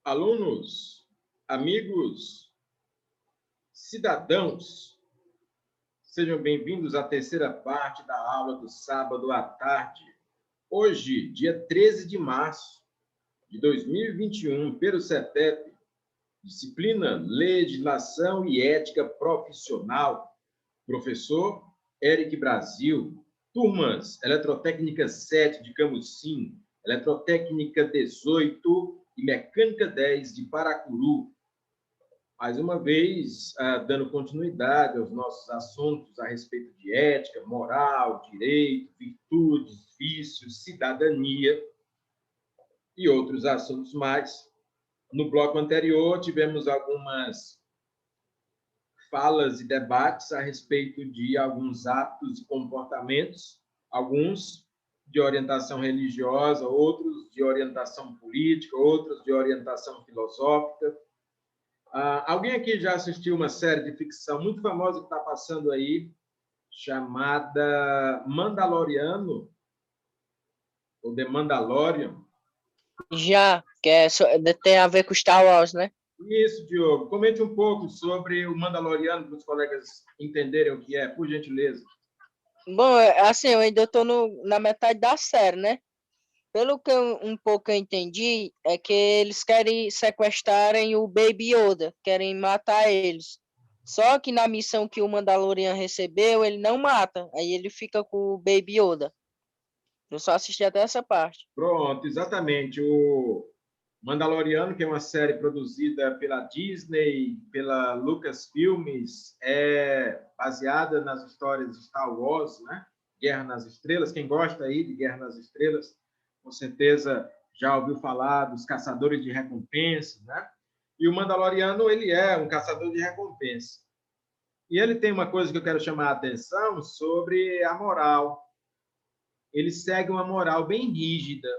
Alunos, amigos, cidadãos, sejam bem-vindos à terceira parte da aula do sábado à tarde. Hoje, dia 13 de março de 2021, pelo CETEP, disciplina Legislação e Ética Profissional, professor Eric Brasil, turmas Eletrotécnica 7 de Camusim, Eletrotécnica 18 e Mecânica 10 de Paracuru. Mais uma vez, dando continuidade aos nossos assuntos a respeito de ética, moral, direito, virtudes, vícios, cidadania e outros assuntos mais. No bloco anterior, tivemos algumas falas e debates a respeito de alguns atos e comportamentos, alguns de orientação religiosa, outros de orientação política, outros de orientação filosófica. Alguém aqui já assistiu uma série de ficção muito famosa que está passando aí, chamada Mandaloriano, ou The Mandalorian? Já, tem a ver com Star Wars, né? Isso, Diogo. Comente um pouco sobre o Mandaloriano para os colegas entenderem o que é, por gentileza. Bom, assim, eu ainda estou na metade da série, né? Pelo que um pouco eu entendi, é que eles querem sequestrarem o Baby Yoda, querem matar eles. Só que na missão que o Mandalorian recebeu, ele não mata, aí ele fica com o Baby Yoda. Eu só assisti até essa parte. Pronto, exatamente. O Mandaloriano, que é uma série produzida pela Disney, pela Lucasfilmes, é baseada nas histórias de Star Wars, né? Guerra nas Estrelas. Quem gosta aí de Guerra nas Estrelas, com certeza já ouviu falar dos caçadores de recompensas, né? E o Mandaloriano, ele é um caçador de recompensa. E ele tem uma coisa que eu quero chamar a atenção sobre a moral. Ele segue uma moral bem rígida.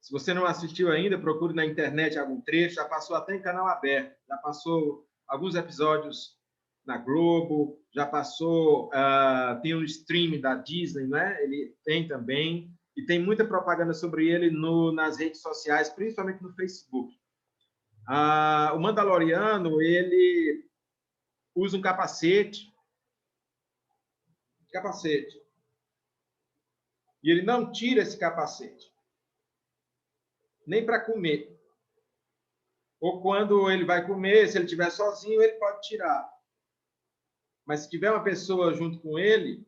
Se você não assistiu ainda, procure na internet algum trecho. Já passou até em canal aberto. Já passou alguns episódios na Globo. Já passou... tem um stream da Disney, né? Ele tem também. E tem muita propaganda sobre ele nas redes sociais, principalmente no Facebook. O Mandaloriano, ele usa um capacete. E ele não tira esse capacete. Nem para comer. Ou quando ele vai comer, se ele estiver sozinho, ele pode tirar. Mas se tiver uma pessoa junto com ele,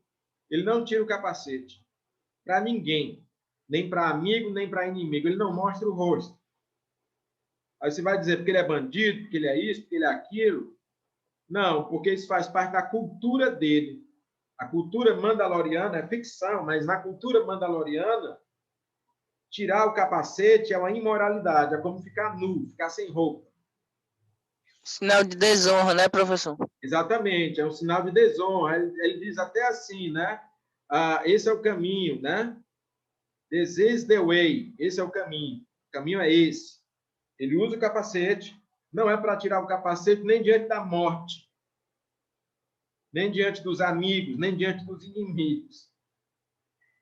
ele não tira o capacete. Para ninguém. Nem para amigo, nem para inimigo. Ele não mostra o rosto. Aí você vai dizer porque ele é bandido, porque ele é isso, porque ele é aquilo. Não, porque isso faz parte da cultura dele. A cultura mandaloriana é ficção, mas na cultura mandaloriana, tirar o capacete é uma imoralidade, é como ficar nu, ficar sem roupa. Sinal de desonra, né, professor? Exatamente, é um sinal de desonra. Ele diz até assim, né? Esse é o caminho, né? This is the way. Esse é o caminho. O caminho é esse. Ele usa o capacete, não é para tirar o capacete nem diante da morte, nem diante dos amigos, nem diante dos inimigos.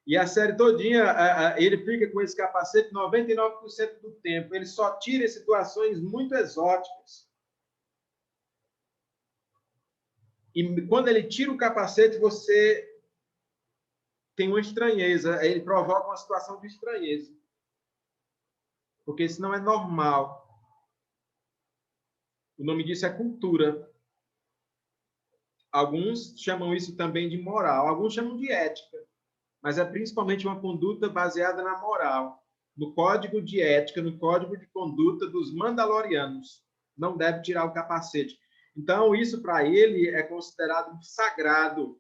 E a série todinha, ele fica com esse capacete 99% do tempo. Ele só tira em situações muito exóticas. E quando ele tira o capacete, você tem uma estranheza. Ele provoca uma situação de estranheza. Porque isso não é normal. O nome disso é cultura. Alguns chamam isso também de moral. Alguns chamam de ética. Mas é principalmente uma conduta baseada na moral. No código de ética, no código de conduta dos mandalorianos. Não deve tirar o capacete. Então, isso para ele é considerado sagrado.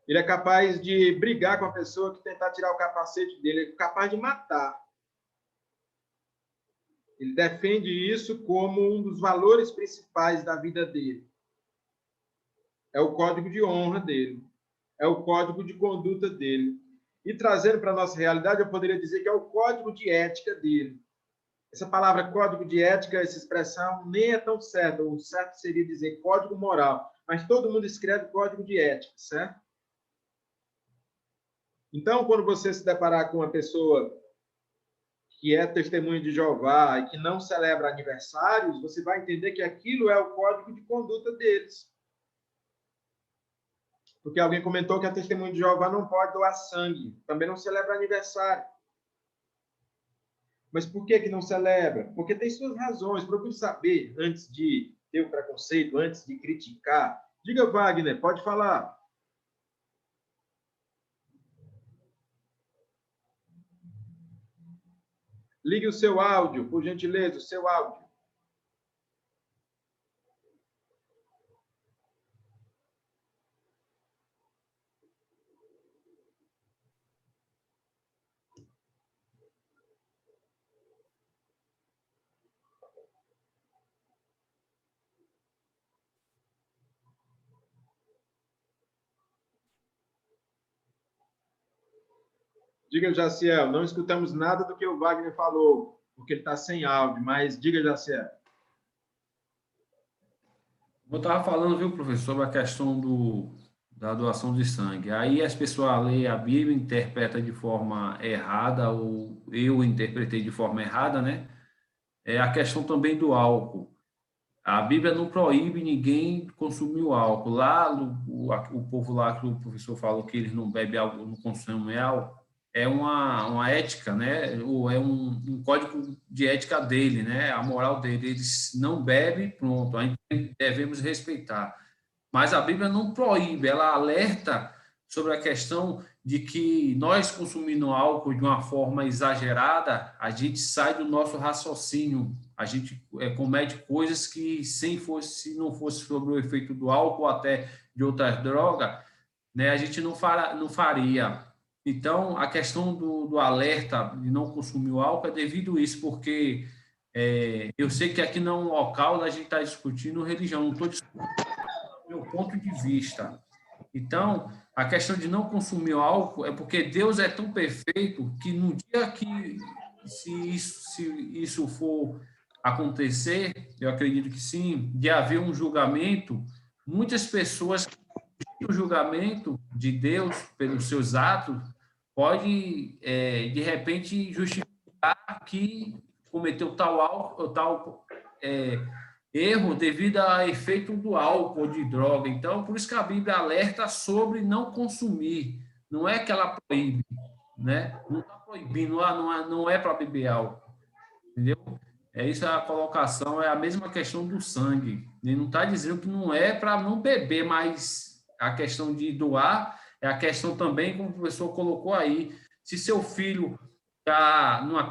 Ele é capaz de brigar com a pessoa que tentar tirar o capacete dele. Ele é capaz de matar. Ele defende isso como um dos valores principais da vida dele. É o código de honra dele. É o código de conduta dele. E trazendo para a nossa realidade, eu poderia dizer que é o código de ética dele. Essa palavra código de ética, essa expressão, nem é tão certa. O certo seria dizer código moral. Mas todo mundo escreve código de ética, certo? Então, quando você se deparar com uma pessoa que é testemunho de Jeová e que não celebra aniversários, você vai entender que aquilo é o código de conduta deles. Porque alguém comentou que a testemunho de Jeová não pode doar sangue, também não celebra aniversário. Mas por que não celebra? Porque tem suas razões. Procure saber antes de ter o preconceito, antes de criticar. Diga, Wagner, pode falar. Ligue o seu áudio, por gentileza, o seu áudio. Diga, Jaciel, não escutamos nada do que o Wagner falou, porque ele está sem áudio, mas diga, Jaciel. Eu estava falando, viu, professor, sobre a questão da doação de sangue. Aí as pessoas lêem a Bíblia, interpretam de forma errada, ou eu interpretei de forma errada, né? É a questão também do álcool. A Bíblia não proíbe ninguém consumir o álcool. Lá, o povo lá que o professor falou que eles não bebem álcool, não consomem álcool, é uma ética, né? Ou é um código de ética dele, né? A moral dele. Eles não bebem, pronto, a gente devemos respeitar. Mas a Bíblia não proíbe, ela alerta sobre a questão de que nós consumindo álcool de uma forma exagerada, a gente sai do nosso raciocínio, a gente comete coisas que se não fosse sobre o efeito do álcool ou até de outras drogas, né, a gente não faria. Então, a questão do alerta de não consumir o álcool é devido a isso, porque eu sei que aqui não é um local da gente estar discutindo religião, não estou discutindo meu ponto de vista. Então, a questão de não consumir álcool é porque Deus é tão perfeito que no dia que, se isso for acontecer, eu acredito que sim, de haver um julgamento, muitas pessoas o julgamento de Deus pelos seus atos pode, de repente, justificar que cometeu tal erro devido a efeito do álcool ou de droga. Então, por isso que a Bíblia alerta sobre não consumir. Não é que ela proíbe, né? Não está proibindo, não é para beber álcool, entendeu? É isso, a colocação é a mesma questão do sangue. Ele não está dizendo que não é para não beber, mas a questão de doar é a questão também, como o professor colocou aí, se seu filho está numa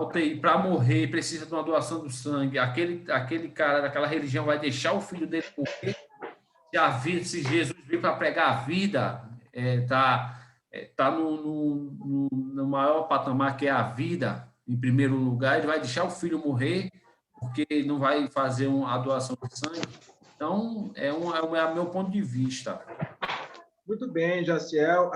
UTI para morrer, precisa de uma doação do sangue, aquele cara daquela religião vai deixar o filho dele morrer, se Jesus veio para pregar a vida, tá no maior patamar que é a vida, em primeiro lugar, ele vai deixar o filho morrer, porque não vai fazer a doação de sangue. Então, é meu ponto de vista. Muito bem, Jaciel.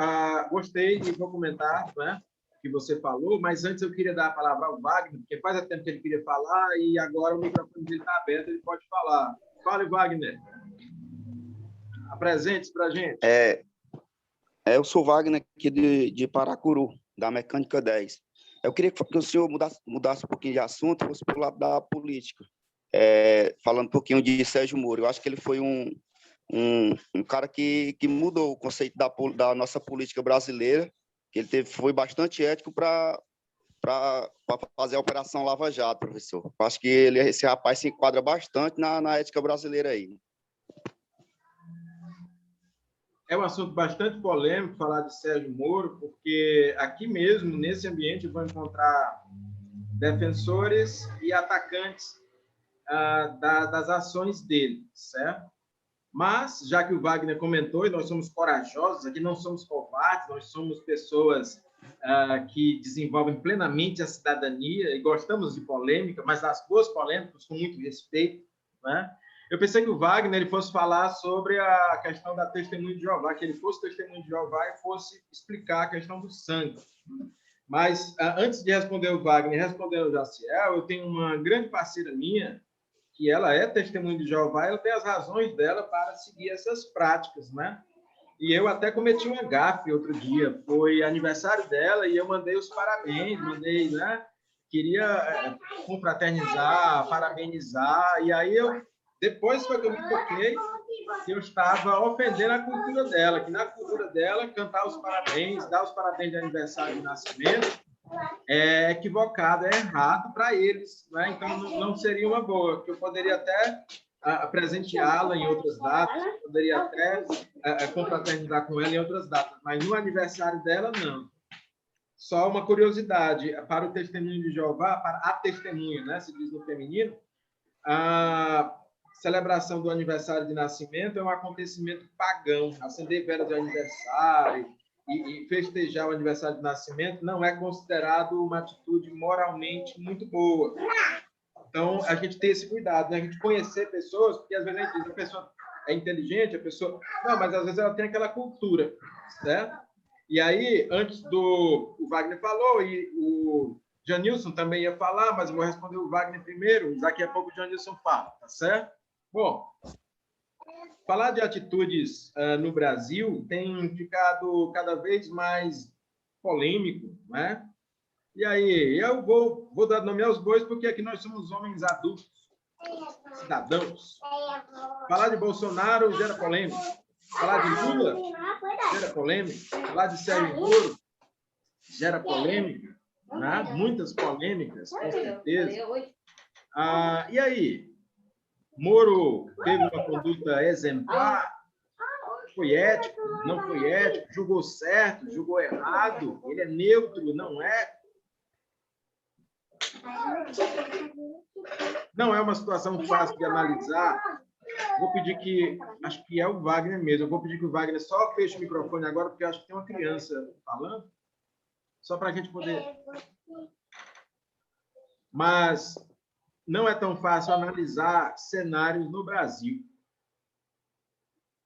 Gostei e vou comentar, né, que você falou, mas antes eu queria dar a palavra ao Wagner, porque faz tempo que ele queria falar e agora o microfone dele está aberto, ele pode falar. Fale, Wagner. Apresente-se para a gente. Eu sou Wagner aqui de Paracuru, da Mecânica 10. Eu queria que o senhor mudasse um pouquinho de assunto, fosse para o lado da política. Falando um pouquinho de Sérgio Moro. Eu acho que ele foi um cara que mudou o conceito da nossa política brasileira, que ele foi bastante ético para fazer a Operação Lava Jato, professor. Eu acho que esse rapaz se enquadra bastante na ética brasileira aí. É um assunto bastante polêmico falar de Sérgio Moro, porque aqui mesmo, nesse ambiente, eu vou encontrar defensores e atacantes das ações dele, certo? Mas, já que o Wagner comentou, e nós somos corajosos, aqui não somos covardes, nós somos pessoas que desenvolvem plenamente a cidadania e gostamos de polêmica, mas das boas polêmicas com muito respeito, né? Eu pensei que o Wagner ele fosse falar sobre a questão da testemunha de Jeová, que ele fosse testemunha de Jeová e fosse explicar a questão do sangue. Mas, antes de responder o Wagner e responder o Jaciel, eu tenho uma grande parceira minha, que ela é testemunha de Jeová, ela tem as razões dela para seguir essas práticas, né? E eu até cometi uma gafe outro dia. Foi aniversário dela e eu mandei os parabéns, mandei, né? Queria confraternizar, parabenizar. E aí depois foi que eu me toquei que eu estava ofendendo a cultura dela, que na cultura dela, cantar os parabéns, dar os parabéns de aniversário de nascimento, é equivocado, é errado para eles, né? Então não seria uma boa, que eu poderia até presenteá-la em outras datas, poderia até confraternizar com ela em outras datas, mas no aniversário dela, não. Só uma curiosidade, para o testemunho de Jeová, para a testemunha, né, se diz no feminino, a celebração do aniversário de nascimento é um acontecimento pagão. Acender velas de aniversário e festejar o aniversário de nascimento não é considerado uma atitude moralmente muito boa. Então, a gente tem esse cuidado, né? A gente conhecer pessoas, porque às vezes a gente diz, a pessoa é inteligente, a pessoa... Não, mas às vezes ela tem aquela cultura, certo? E aí, antes o Wagner falou, e o Janilson também ia falar, mas eu vou responder o Wagner primeiro, daqui a pouco o Janilson fala, tá certo? Bom, falar de atitudes no Brasil tem ficado cada vez mais polêmico, né? E aí, eu vou dar nome aos bois, porque aqui nós somos homens adultos, cidadãos. Falar de Bolsonaro gera polêmica. Falar de Lula gera polêmica. Falar de Sérgio Moro gera polêmica, né? Muitas polêmicas, com certeza. E aí? Moro teve uma conduta exemplar? Foi ético? Não foi ético? Julgou certo? Julgou errado? Ele é neutro? Não é? Não é uma situação fácil de analisar. Vou pedir que... Acho que é o Wagner mesmo. Eu vou pedir que o Wagner só feche o microfone agora, porque acho que tem uma criança falando. Só para a gente poder... Mas não é tão fácil analisar cenários no Brasil.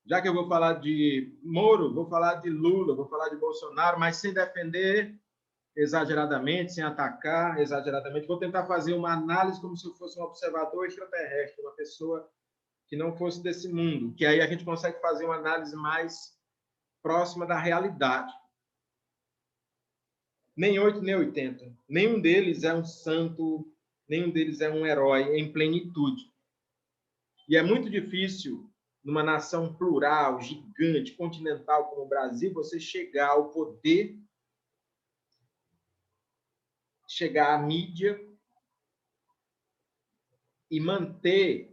Já que eu vou falar de Moro, vou falar de Lula, vou falar de Bolsonaro, mas sem defender exageradamente, sem atacar exageradamente. Vou tentar fazer uma análise como se eu fosse um observador extraterrestre, uma pessoa que não fosse desse mundo, que aí a gente consegue fazer uma análise mais próxima da realidade. Nem 8, nem 80. Nenhum deles é um santo, nenhum deles é um herói em plenitude. E é muito difícil, numa nação plural, gigante, continental como o Brasil, você chegar ao poder, chegar à mídia e manter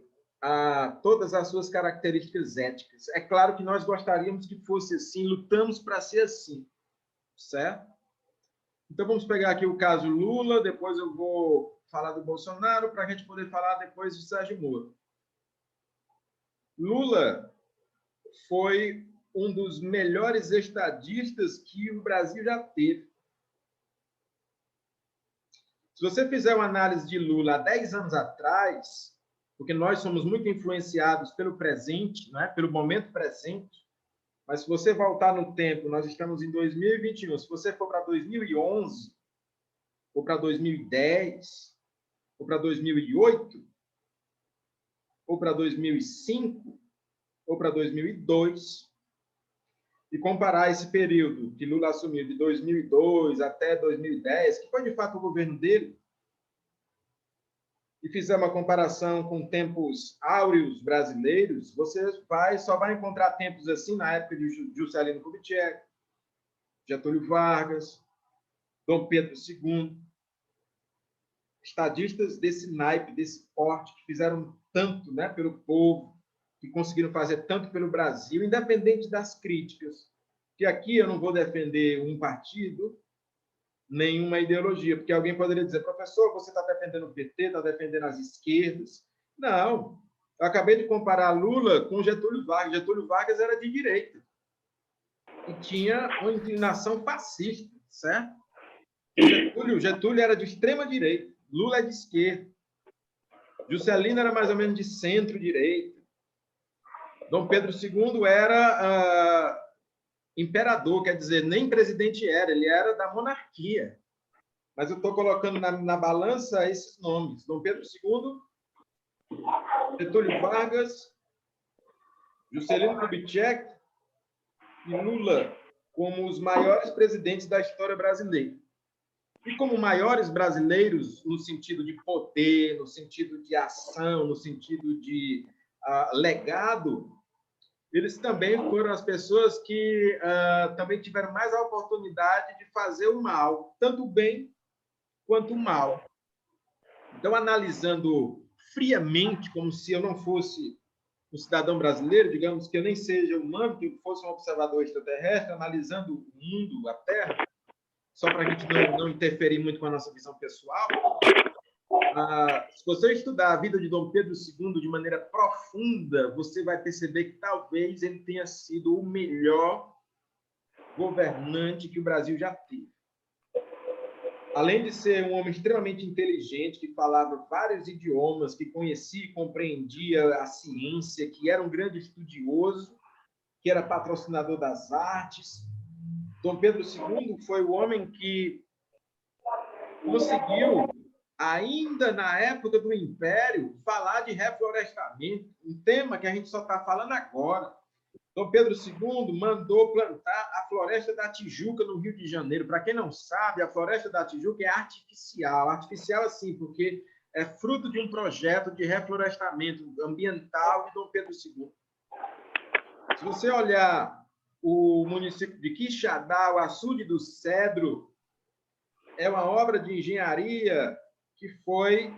todas as suas características éticas. É claro que nós gostaríamos que fosse assim, lutamos para ser assim, certo? Então, vamos pegar aqui o caso Lula, depois eu vou falar do Bolsonaro, para a gente poder falar depois de Sérgio Moro. Lula foi um dos melhores estadistas que o Brasil já teve. Se você fizer uma análise de Lula há 10 anos atrás, porque nós somos muito influenciados pelo presente, né? Pelo momento presente, mas se você voltar no tempo, nós estamos em 2021, se você for para 2011, ou para 2010, ou para 2008, ou para 2005, ou para 2002, e comparar esse período que Lula assumiu de 2002 até 2010, que foi de fato o governo dele, e fizer uma comparação com tempos áureos brasileiros, você só vai encontrar tempos assim na época de Juscelino Kubitschek, Getúlio Vargas, Dom Pedro II, estadistas desse naipe, desse porte, que fizeram tanto, né, pelo povo, que conseguiram fazer tanto pelo Brasil, independente das críticas. Que aqui eu não vou defender um partido, nenhuma ideologia, porque alguém poderia dizer, professor, você está defendendo o PT, está defendendo as esquerdas. Não, eu acabei de comparar Lula com Getúlio Vargas. Getúlio Vargas era de direita e tinha uma inclinação fascista, certo? Getúlio era de extrema direita, Lula é de esquerda. Juscelino era mais ou menos de centro-direita. Dom Pedro II era imperador, quer dizer, nem presidente era, ele era da monarquia. Mas eu estou colocando na balança esses nomes. Dom Pedro II, Getúlio Vargas, Juscelino Kubitschek, e Lula como os maiores presidentes da história brasileira. E como maiores brasileiros no sentido de poder, no sentido de ação, no sentido de legado, eles também foram as pessoas que também tiveram mais a oportunidade de fazer o mal, tanto o bem quanto o mal. Então, analisando friamente, como se eu não fosse um cidadão brasileiro, digamos que eu nem seja humano, que eu fosse um observador extraterrestre, analisando o mundo, a Terra, só para a gente não interferir muito com a nossa visão pessoal, se você estudar a vida de Dom Pedro II de maneira profunda, você vai perceber que talvez ele tenha sido o melhor governante que o Brasil já teve. Além de ser um homem extremamente inteligente, que falava vários idiomas, que conhecia e compreendia a ciência, que era um grande estudioso, que era patrocinador das artes, Dom Pedro II foi o homem que conseguiu, ainda na época do Império, falar de reflorestamento, um tema que a gente só está falando agora. Dom Pedro II mandou plantar a Floresta da Tijuca, no Rio de Janeiro. Para quem não sabe, a Floresta da Tijuca é artificial. Artificial, assim, porque é fruto de um projeto de reflorestamento ambiental de Dom Pedro II. Se você olhar o município de Quixadá, o Açude do Cedro, é uma obra de engenharia que foi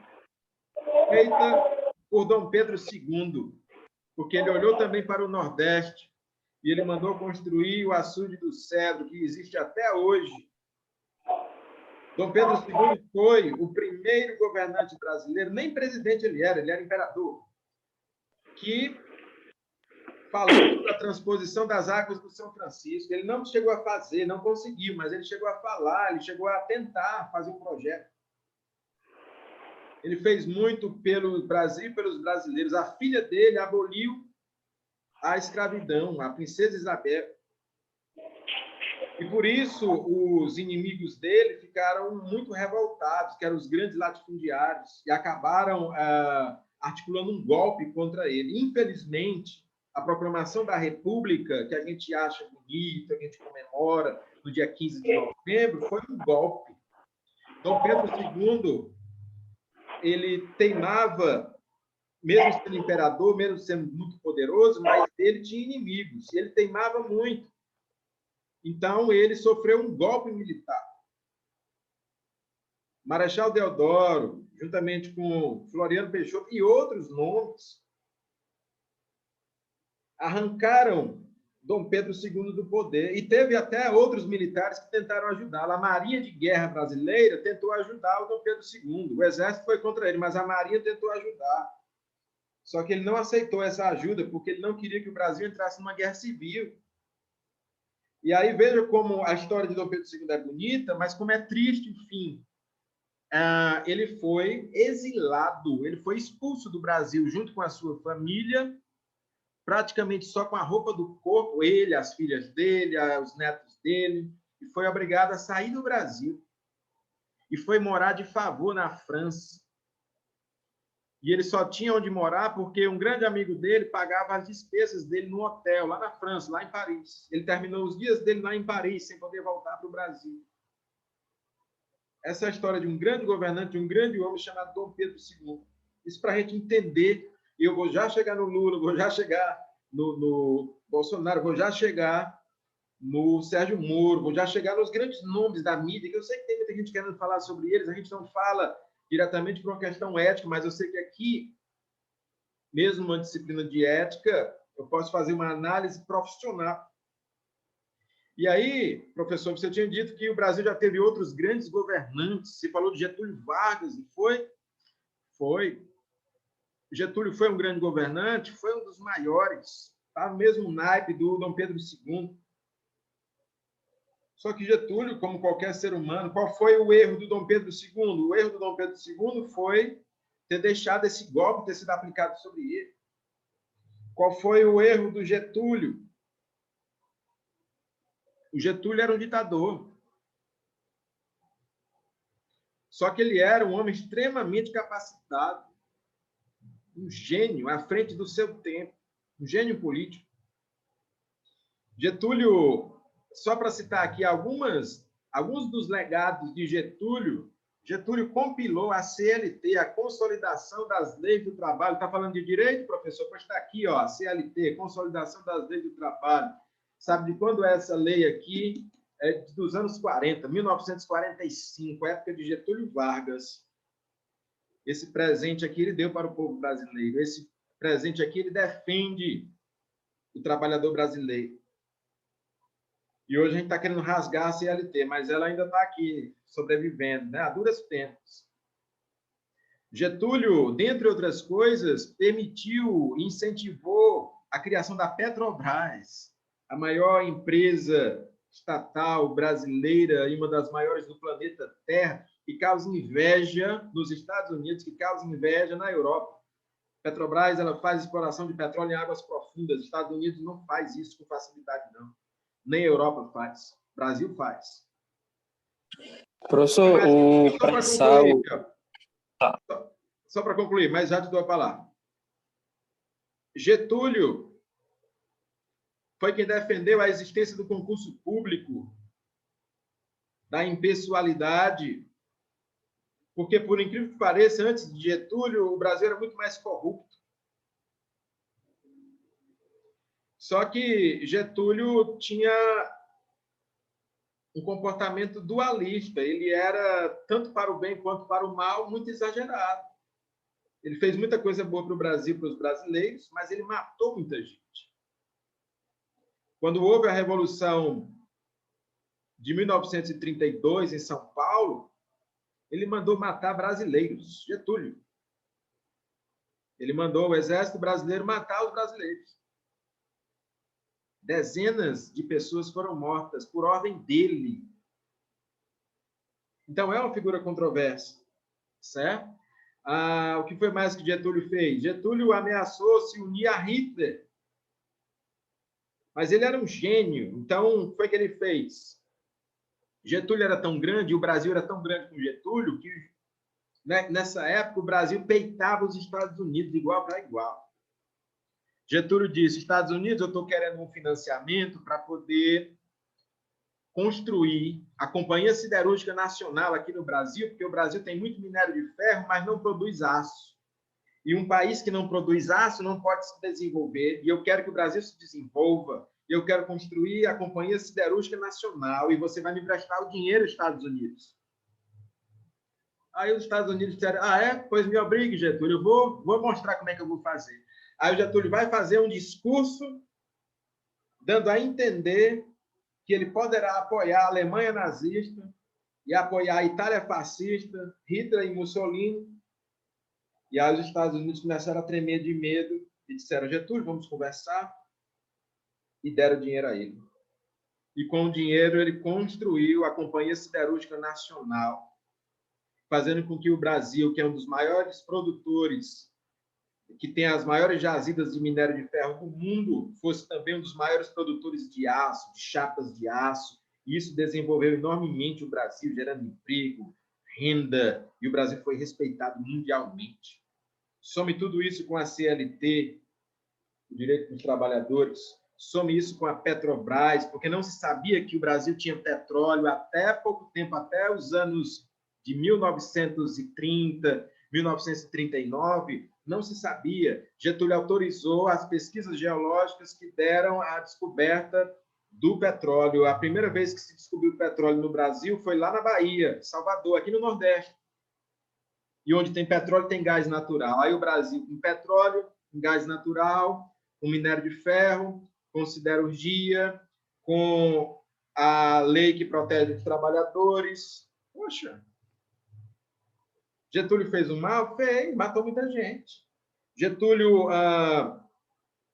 feita por Dom Pedro II, porque ele olhou também para o Nordeste e ele mandou construir o Açude do Cedro, que existe até hoje. Dom Pedro II foi o primeiro governante brasileiro, nem presidente ele era imperador, que falou da transposição das águas do São Francisco. Ele não chegou a fazer, não conseguiu, mas ele chegou a falar, ele chegou a tentar fazer um projeto. Ele fez muito pelo Brasil e pelos brasileiros. A filha dele aboliu a escravidão, a princesa Isabel. E por isso os inimigos dele ficaram muito revoltados, que eram os grandes latifundiários, e acabaram articulando um golpe contra ele. Infelizmente, a proclamação da República, que a gente acha bonita, que a gente comemora no dia 15 de novembro, foi um golpe. Dom Pedro II, ele teimava, mesmo sendo imperador, mesmo sendo muito poderoso, mas ele tinha inimigos, ele teimava muito. Então, ele sofreu um golpe militar. Marechal Deodoro, juntamente com Floriano Peixoto e outros nomes, arrancaram Dom Pedro II do poder. E teve até outros militares que tentaram ajudá-lo. A Marinha de Guerra Brasileira tentou ajudar o Dom Pedro II. O exército foi contra ele, mas a Marinha tentou ajudar. Só que ele não aceitou essa ajuda, porque ele não queria que o Brasil entrasse numa guerra civil. E aí veja como a história de Dom Pedro II é bonita, mas como é triste o fim. Ele foi exilado, ele foi expulso do Brasil junto com a sua família, praticamente só com a roupa do corpo, ele, as filhas dele, os netos dele, e foi obrigado a sair do Brasil. E foi morar de favor na França. E ele só tinha onde morar porque um grande amigo dele pagava as despesas dele no hotel, lá na França, lá em Paris. Ele terminou os dias dele lá em Paris, sem poder voltar para o Brasil. Essa é a história de um grande governante, de um grande homem chamado Dom Pedro II. Isso para a gente entender. Eu vou já chegar no Lula, vou já chegar no Bolsonaro, vou já chegar no Sérgio Moro, vou já chegar nos grandes nomes da mídia, que eu sei que tem muita gente querendo falar sobre eles, a gente não fala diretamente por uma questão ética, mas eu sei que aqui, mesmo uma disciplina de ética, eu posso fazer uma análise profissional. E aí, professor, você tinha dito que o Brasil já teve outros grandes governantes, você falou de Getúlio Vargas, não foi? Foi. Getúlio foi um grande governante, foi um dos maiores, tá no mesmo naipe do Dom Pedro II. Só que Getúlio, como qualquer ser humano, qual foi o erro do Dom Pedro II? O erro do Dom Pedro II foi ter deixado esse golpe ter sido aplicado sobre ele. Qual foi o erro do Getúlio? O Getúlio era um ditador. Só que ele era um homem extremamente capacitado, um gênio à frente do seu tempo, um gênio político. Getúlio, só para citar aqui alguns dos legados de Getúlio, Getúlio compilou a CLT, a Consolidação das Leis do Trabalho. Está falando de direito, professor? Pois está aqui, ó, a CLT, Consolidação das Leis do Trabalho. Sabe de quando é essa lei aqui? É dos anos 40, 1945, época de Getúlio Vargas. Esse presente aqui ele deu para o povo brasileiro. Esse presente aqui ele defende o trabalhador brasileiro. E hoje a gente está querendo rasgar a CLT, mas ela ainda está aqui, sobrevivendo, né? A duras penas. Getúlio, dentre outras coisas, permitiu, incentivou a criação da Petrobras, a maior empresa estatal brasileira e uma das maiores do planeta Terra, que causa inveja nos Estados Unidos, que causa inveja na Europa. Petrobras, ela faz exploração de petróleo em águas profundas. Os Estados Unidos não faz isso com facilidade, não. Nem a Europa faz. O Brasil faz. Professor, o pré-sal... Só para concluir, mas já te dou a palavra. Getúlio foi quem defendeu a existência do concurso público, da impessoalidade, porque, por incrível que pareça, antes de Getúlio, o Brasil era muito mais corrupto. Só que Getúlio tinha um comportamento dualista. Ele era, tanto para o bem quanto para o mal, muito exagerado. Ele fez muita coisa boa para o Brasil, para os brasileiros, mas ele matou muita gente. Quando houve a Revolução de 1932 em São Paulo, ele mandou matar brasileiros, Getúlio. Ele mandou o exército brasileiro matar os brasileiros. Dezenas de pessoas foram mortas por ordem dele. Então, é uma figura controversa, certo? O que foi mais que Getúlio fez? Getúlio ameaçou se unir a Hitler. Mas ele era um gênio. Então, o que foi que ele fez? Getúlio era tão grande, o Brasil era tão grande com Getúlio, que né, nessa época o Brasil peitava os Estados Unidos de igual para igual. Getúlio disse, Estados Unidos, eu estou querendo um financiamento para poder construir a Companhia Siderúrgica Nacional aqui no Brasil, porque o Brasil tem muito minério de ferro, mas não produz aço. E um país que não produz aço não pode se desenvolver. E eu quero que o Brasil se desenvolva. E eu quero construir a Companhia Siderúrgica Nacional. E você vai me emprestar o dinheiro, Estados Unidos. Aí os Estados Unidos disseram, pois me obrigue, Getúlio, eu vou mostrar como é que eu vou fazer. Aí o Getúlio vai fazer um discurso dando a entender que ele poderá apoiar a Alemanha nazista e apoiar a Itália fascista, Hitler e Mussolini. E aí os Estados Unidos começaram a tremer de medo e disseram, Getúlio, vamos conversar. E deram dinheiro a ele. E com o dinheiro ele construiu a Companhia Siderúrgica Nacional, fazendo com que o Brasil, que é um dos maiores produtores, que tem as maiores jazidas de minério de ferro do mundo, fosse também um dos maiores produtores de aço, de chapas de aço. E isso desenvolveu enormemente o Brasil, gerando emprego, renda, e o Brasil foi respeitado mundialmente. Some tudo isso com a CLT, o direito dos trabalhadores, some isso com a Petrobras, porque não se sabia que o Brasil tinha petróleo até pouco tempo, até os anos de 1930, 1939, não se sabia. Getúlio autorizou as pesquisas geológicas que deram a descoberta do petróleo. A primeira vez que se descobriu petróleo no Brasil foi lá na Bahia, Salvador, aqui no Nordeste. E onde tem petróleo, tem gás natural. Aí o Brasil com petróleo, com gás natural, com minério de ferro, com siderurgia, com a lei que protege os trabalhadores. Poxa! Getúlio fez o mal? Fez, matou muita gente. Getúlio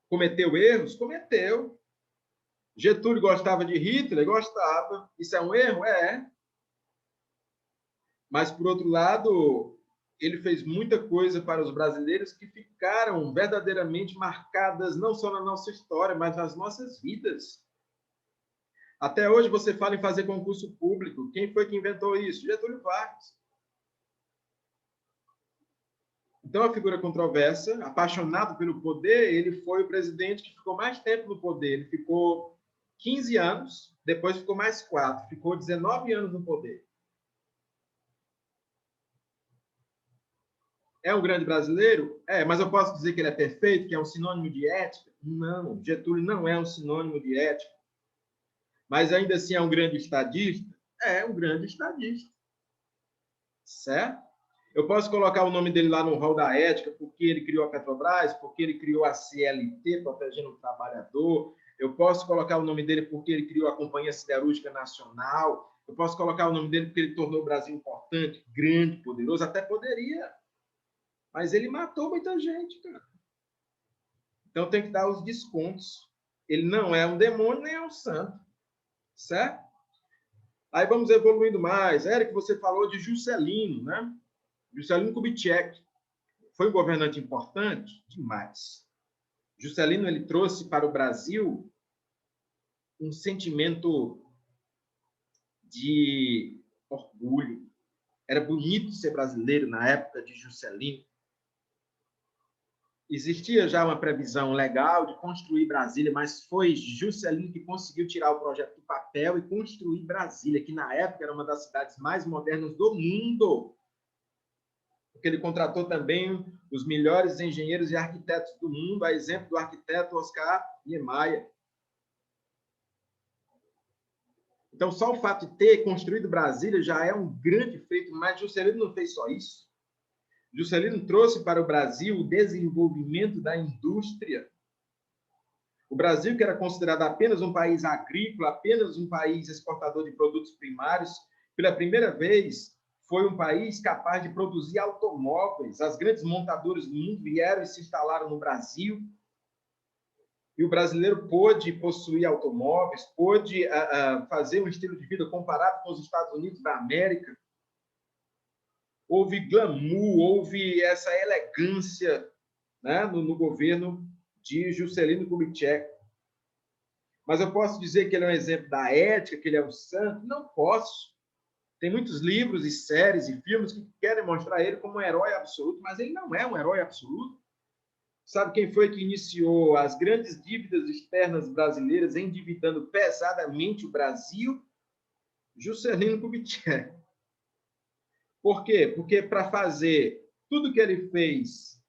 cometeu erros? Cometeu. Getúlio gostava de Hitler? Gostava. Isso é um erro? É. Mas, por outro lado, ele fez muita coisa para os brasileiros que ficaram verdadeiramente marcadas não só na nossa história, mas nas nossas vidas. Até hoje você fala em fazer concurso público. Quem foi que inventou isso? Getúlio Vargas. Então, a figura controversa, apaixonado pelo poder, ele foi o presidente que ficou mais tempo no poder. Ele ficou 15 anos, depois ficou mais 4, ficou 19 anos no poder. É um grande brasileiro? É, mas eu posso dizer que ele é perfeito, que é um sinônimo de ética? Não, Getúlio não é um sinônimo de ética. Mas ainda assim é um grande estadista? É um grande estadista. Certo? Eu posso colocar o nome dele lá no rol da ética, porque ele criou a Petrobras, porque ele criou a CLT, protegendo o trabalhador. Eu posso colocar o nome dele porque ele criou a Companhia Siderúrgica Nacional. Eu posso colocar o nome dele porque ele tornou o Brasil importante, grande, poderoso. Até poderia. Mas ele matou muita gente, cara. Então tem que dar os descontos. Ele não é um demônio, nem é um santo. Certo? Aí vamos evoluindo mais. Érico, você falou de Juscelino, né? Juscelino Kubitschek. Foi um governante importante? Demais. Juscelino ele trouxe para o Brasil um sentimento de orgulho. Era bonito ser brasileiro na época de Juscelino. Existia já uma previsão legal de construir Brasília, mas foi Juscelino que conseguiu tirar o projeto do papel e construir Brasília, que na época era uma das cidades mais modernas do mundo. Porque ele contratou também os melhores engenheiros e arquitetos do mundo, a exemplo do arquiteto Oscar Niemeyer. Então, só o fato de ter construído Brasília já é um grande feito, mas Juscelino não fez só isso. Juscelino trouxe para o Brasil o desenvolvimento da indústria. O Brasil, que era considerado apenas um país agrícola, apenas um país exportador de produtos primários, pela primeira vez foi um país capaz de produzir automóveis. As grandes montadoras do mundo vieram e se instalaram no Brasil. E o brasileiro pôde possuir automóveis, pôde fazer um estilo de vida comparado com os Estados Unidos da América. Houve glamour, houve essa elegância, né, no governo de Juscelino Kubitschek. Mas eu posso dizer que ele é um exemplo da ética, que ele é um santo? Não posso. Tem muitos livros e séries e filmes que querem mostrar ele como um herói absoluto, mas ele não é um herói absoluto. Sabe quem foi que iniciou as grandes dívidas externas brasileiras, endividando pesadamente o Brasil? Juscelino Kubitschek. Por quê? Porque para fazer tudo que ele fez,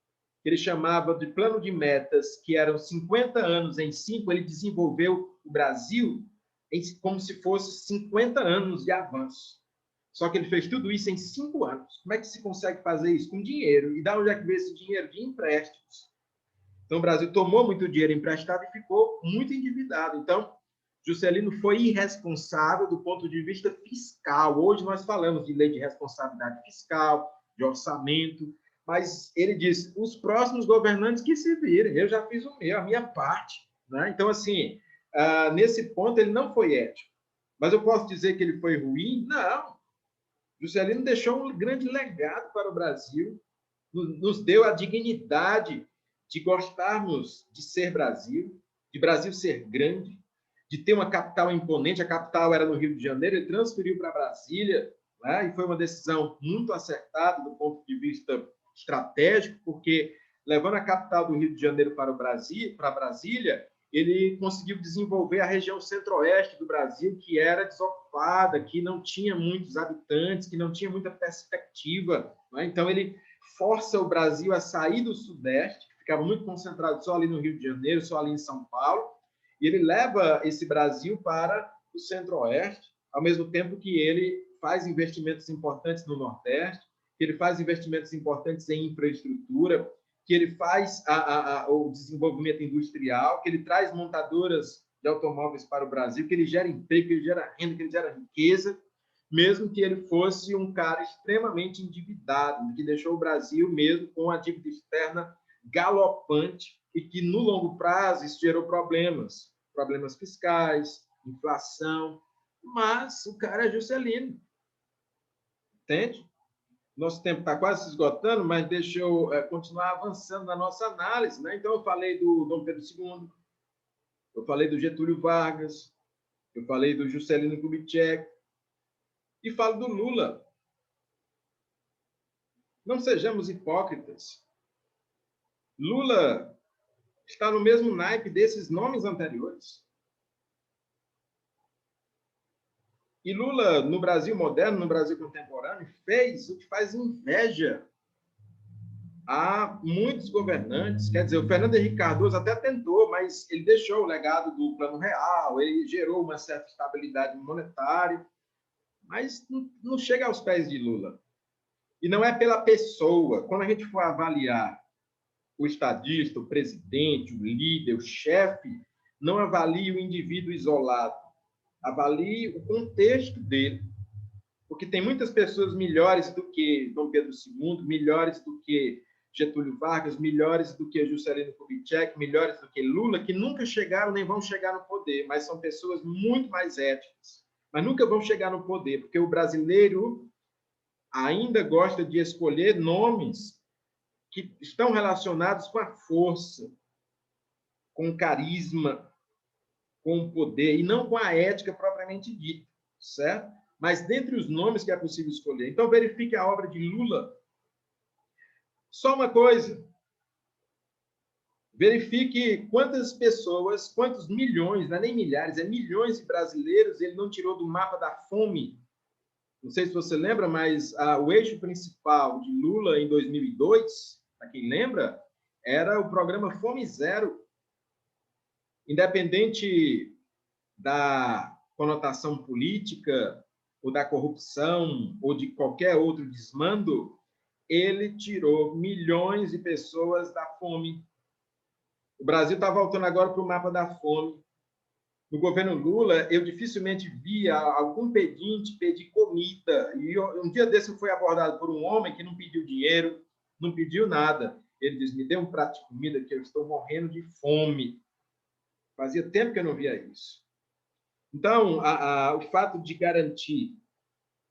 que ele chamava de plano de metas, que eram 50 anos em 5, ele desenvolveu o Brasil como se fosse 50 anos de avanço. Só que ele fez tudo isso em 5 anos. Como é que se consegue fazer isso? Com dinheiro. E da onde é que veio esse dinheiro? De empréstimos. Então, o Brasil tomou muito dinheiro emprestado e ficou muito endividado. Então, Juscelino foi irresponsável do ponto de vista fiscal. Hoje nós falamos de lei de responsabilidade fiscal, de orçamento, mas ele disse, os próximos governantes que se virem, eu já fiz o meu, a minha parte. Né? Então, assim, nesse ponto ele não foi ético. Mas eu posso dizer que ele foi ruim? Não. Juscelino deixou um grande legado para o Brasil, nos deu a dignidade de gostarmos de ser Brasil, de Brasil ser grande, de ter uma capital imponente. A capital era no Rio de Janeiro, ele transferiu para Brasília, né? E foi uma decisão muito acertada do ponto de vista estratégico, porque levando a capital do Rio de Janeiro para Brasília, ele conseguiu desenvolver a região centro-oeste do Brasil, que era desocupada, que não tinha muitos habitantes, que não tinha muita perspectiva. Né? Então, ele força o Brasil a sair do Sudeste, que ficava muito concentrado só ali no Rio de Janeiro, só ali em São Paulo, e ele leva esse Brasil para o Centro-Oeste, ao mesmo tempo que ele faz investimentos importantes no Nordeste, que ele faz investimentos importantes em infraestrutura, que ele faz o desenvolvimento industrial, que ele traz montadoras de automóveis para o Brasil, que ele gera emprego, que ele gera renda, que ele gera riqueza, mesmo que ele fosse um cara extremamente endividado, que deixou o Brasil mesmo com a dívida externa galopante e que, no longo prazo, isso gerou problemas fiscais, inflação, mas o cara é Juscelino. Entende? Nosso tempo está quase se esgotando, mas deixa eu continuar avançando na nossa análise. Né? Então, eu falei do Dom Pedro II, eu falei do Getúlio Vargas, eu falei do Juscelino Kubitschek e falo do Lula. Não sejamos hipócritas. Lula está no mesmo naipe desses nomes anteriores. E Lula, no Brasil moderno, no Brasil contemporâneo, fez o que faz inveja a muitos governantes. Quer dizer, o Fernando Henrique Cardoso até tentou, mas ele deixou o legado do Plano Real, ele gerou uma certa estabilidade monetária, mas não chega aos pés de Lula. E não é pela pessoa. Quando a gente for avaliar o estadista, o presidente, o líder, o chefe, não avalie o indivíduo isolado, avalie o contexto dele. Porque tem muitas pessoas melhores do que Dom Pedro II, melhores do que Getúlio Vargas, melhores do que Juscelino Kubitschek, melhores do que Lula, que nunca chegaram nem vão chegar no poder, mas são pessoas muito mais éticas, mas nunca vão chegar no poder, porque o brasileiro ainda gosta de escolher nomes que estão relacionados com a força, com o carisma, com o poder, e não com a ética propriamente dita, certo? Mas dentre os nomes que é possível escolher. Então, verifique a obra de Lula. Só uma coisa. Verifique quantas pessoas, quantos milhões, não é nem milhares, é milhões de brasileiros ele não tirou do mapa da fome. Não sei se você lembra, mas o eixo principal de Lula em 2002, para quem lembra, era o programa Fome Zero. Independente da conotação política, ou da corrupção, ou de qualquer outro desmando, ele tirou milhões de pessoas da fome. O Brasil está voltando agora para o mapa da fome. No governo Lula, eu dificilmente via algum pedinte pedir comida. E um dia desse eu fui abordado por um homem que não pediu dinheiro, não pediu nada. Ele disse, me dê um prato de comida que eu estou morrendo de fome. Fazia tempo que eu não via isso. Então, o fato de garantir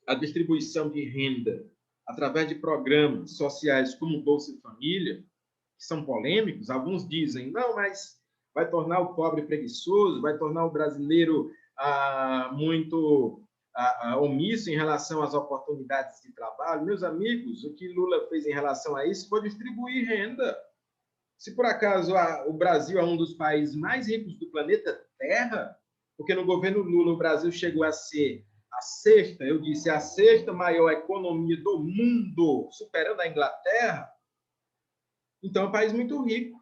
a distribuição de renda através de programas sociais como Bolsa Família, que são polêmicos, alguns dizem, não, mas vai tornar o pobre preguiçoso, vai tornar o brasileiro muito omisso em relação às oportunidades de trabalho. Meus amigos, o que Lula fez em relação a isso foi distribuir renda. Se por acaso o Brasil é um dos países mais ricos do planeta Terra, porque no governo Lula o Brasil chegou a ser a sexta maior economia do mundo, superando a Inglaterra, então é um país muito rico.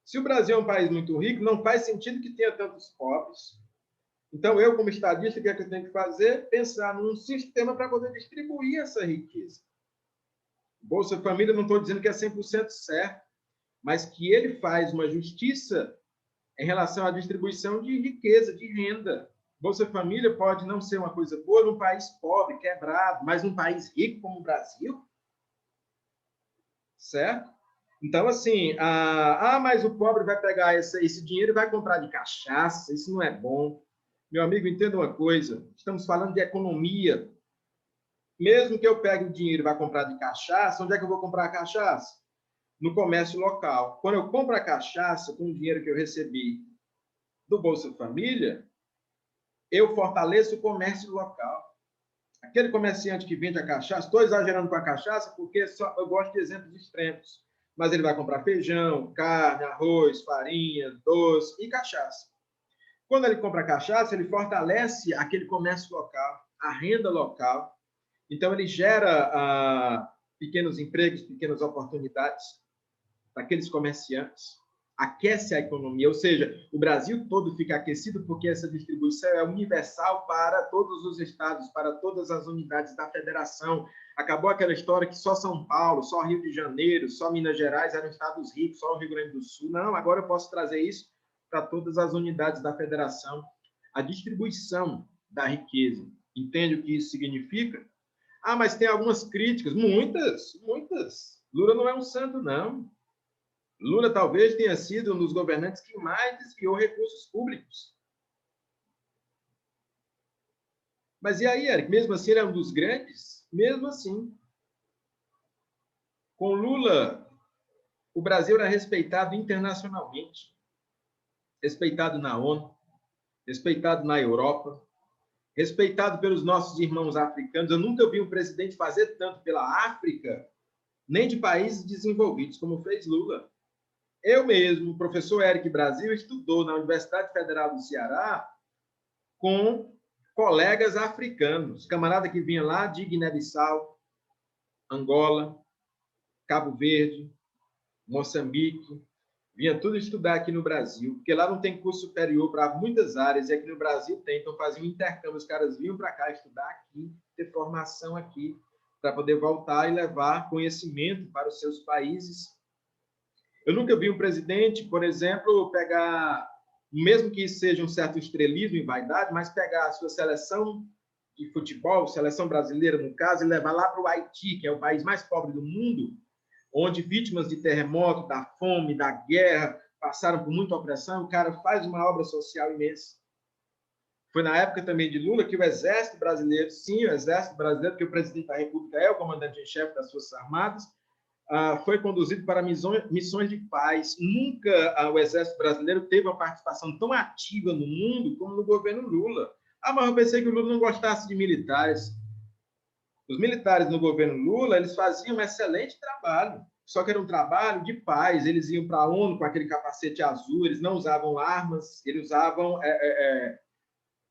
Se o Brasil é um país muito rico, não faz sentido que tenha tantos pobres. Então, eu, como estadista, o que é que eu tenho que fazer? Pensar num sistema para poder distribuir essa riqueza. Bolsa Família, não estou dizendo que é 100% certo, mas que ele faz uma justiça em relação à distribuição de riqueza, de renda. Bolsa Família pode não ser uma coisa boa num país pobre, quebrado, mas num país rico como o Brasil, certo? Então, assim, mas o pobre vai pegar esse dinheiro e vai comprar de cachaça, isso não é bom. Meu amigo, entenda uma coisa, estamos falando de economia. Mesmo que eu pegue o dinheiro e vá comprar de cachaça, onde é que eu vou comprar a cachaça? No comércio local. Quando eu compro a cachaça com o dinheiro que eu recebi do Bolsa Família, eu fortaleço o comércio local. Aquele comerciante que vende a cachaça, estou exagerando com a cachaça porque eu gosto de exemplos extremos, mas ele vai comprar feijão, carne, arroz, farinha, doce e cachaça. Quando ele compra cachaça, ele fortalece aquele comércio local, a renda local. Então, ele gera pequenos empregos, pequenas oportunidades para aqueles comerciantes. Aquece a economia, ou seja, o Brasil todo fica aquecido porque essa distribuição é universal para todos os estados, para todas as unidades da federação. Acabou aquela história que só São Paulo, só Rio de Janeiro, só Minas Gerais eram estados ricos, só o Rio Grande do Sul. Não, agora eu posso trazer isso para todas as unidades da federação. A distribuição da riqueza. Entende o que isso significa? Mas tem algumas críticas, muitas. Lula não é um santo, não. Lula talvez tenha sido um dos governantes que mais desviou recursos públicos. Mas e aí, Eric? Mesmo assim, ele é um dos grandes? Mesmo assim. Com Lula, o Brasil era respeitado internacionalmente. Respeitado na ONU, respeitado na Europa, respeitado pelos nossos irmãos africanos. Eu nunca vi um presidente fazer tanto pela África, nem de países desenvolvidos, como fez Lula. Eu mesmo, o professor Eric Brasil, estudou na Universidade Federal do Ceará com colegas africanos, camarada que vinha lá de Guiné-Bissau, Angola, Cabo Verde, Moçambique, vinha tudo estudar aqui no Brasil, porque lá não tem curso superior para muitas áreas, e aqui no Brasil tem, então faziam intercâmbio, os caras vinham para cá estudar aqui, ter formação aqui, para poder voltar e levar conhecimento para os seus países. Eu nunca vi um presidente, por exemplo, pegar, mesmo que seja um certo estrelismo e vaidade, mas pegar a sua seleção de futebol, seleção brasileira, no caso, e levar lá para o Haiti, que é o país mais pobre do mundo, onde vítimas de terremoto, da fome, da guerra, passaram por muita opressão, o cara faz uma obra social imensa. Foi na época também de Lula que o Exército Brasileiro, sim, o Exército Brasileiro, que o presidente da República é o comandante-em-chefe das Forças Armadas, foi conduzido para missões de paz. Nunca o Exército Brasileiro teve uma participação tão ativa no mundo como no governo Lula. Mas eu pensei que o Lula não gostasse de militares. Os militares no governo Lula, eles faziam um excelente trabalho, só que era um trabalho de paz. Eles iam para a ONU com aquele capacete azul, eles não usavam armas, eles usavam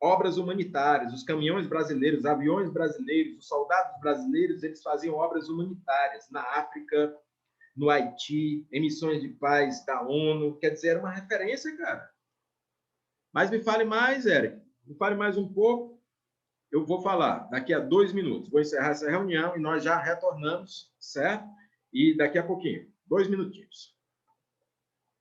obras humanitárias. Os caminhões brasileiros, os aviões brasileiros, os soldados brasileiros, eles faziam obras humanitárias na África, no Haiti, em missões de paz da ONU. Quer dizer, era uma referência, cara. Mas me fale mais, Érico. Me fale mais um pouco. Eu vou falar daqui a 2 minutos. Vou encerrar essa reunião e nós já retornamos, certo? E daqui a pouquinho, 2 minutinhos.